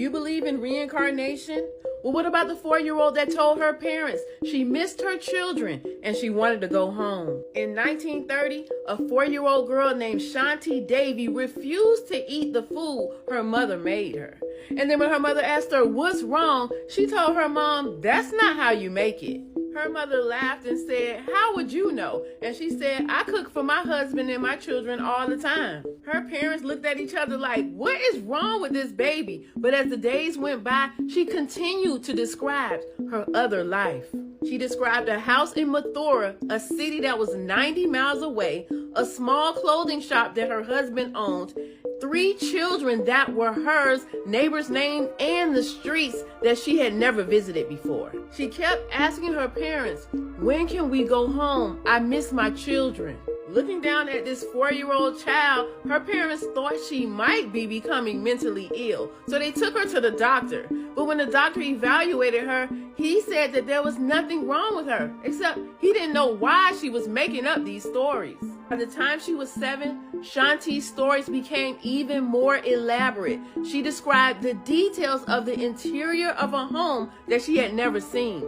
you believe in reincarnation? Well, what about the 4-year-old that told her parents she missed her children and she wanted to go home? In 1930, a 4-year-old girl named Shanti Davy refused to eat the food her mother made her. And then when her mother asked her what's wrong, she told her mom, "That's not how you make it." Her mother laughed and said, "How would you know?" And she said, "I cook for my husband and my children all the time." Her parents looked at each other like, what is wrong with this baby? But as the days went by, she continued to describe her other life. She described a house in Mathura, a city that was 90 miles away, a small clothing shop that her husband owned, 3 children that were hers, neighbors' names, and the streets that she had never visited before. She kept asking her parents, "When can we go home? I miss my children." Looking down at this 4-year-old child, her parents thought she might be becoming mentally ill, so they took her to the doctor. But when the doctor evaluated her, he said that there was nothing wrong with her, except he didn't know why she was making up these stories. By the time she was 7, Shanti's stories became even more elaborate. She described the details of the interior of a home that she had never seen.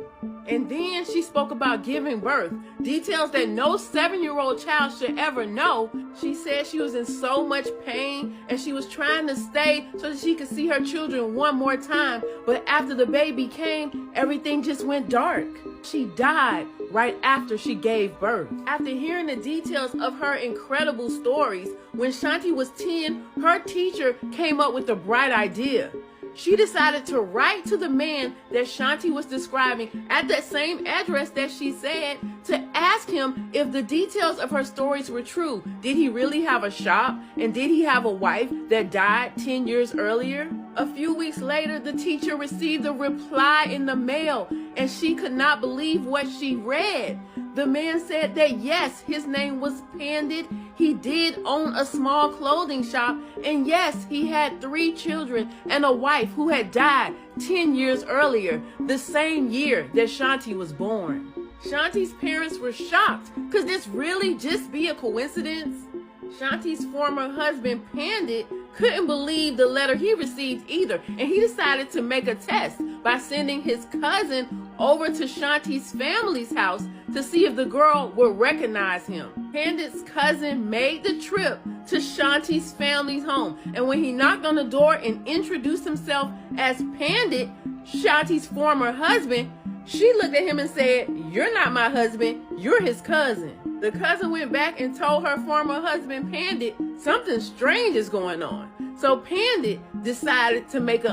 And then she spoke about giving birth, details that no 7-year-old child should ever know. She said she was in so much pain and she was trying to stay so that she could see her children one more time. But after the baby came, everything just went dark. She died right after she gave birth. After hearing the details of her incredible stories, when Shanti was 10, her teacher came up with a bright idea. She decided to write to the man that Shanti was describing at that same address that she said, to ask him if the details of her stories were true. Did he really have a shop? And did he have a wife that died 10 years earlier? A few weeks later, the teacher received a reply in the mail, and she could not believe what she read. The man said that yes, his name was Pandit. He did own a small clothing shop, and yes, he had 3 children and a wife who had died 10 years earlier, the same year that Shanti was born. Shanti's parents were shocked. Could this really just be a coincidence? Shanti's former husband, Pandit, couldn't believe the letter he received either, and he decided to make a test by sending his cousin over to Shanti's family's house to see if the girl would recognize him. Pandit's cousin made the trip to Shanti's family's home, and when he knocked on the door and introduced himself as Pandit, Shanti's former husband, she looked at him and said, "You're not my husband, you're his cousin." The cousin went back and told her former husband, Pandit, something strange is going on. So Pandit decided to make an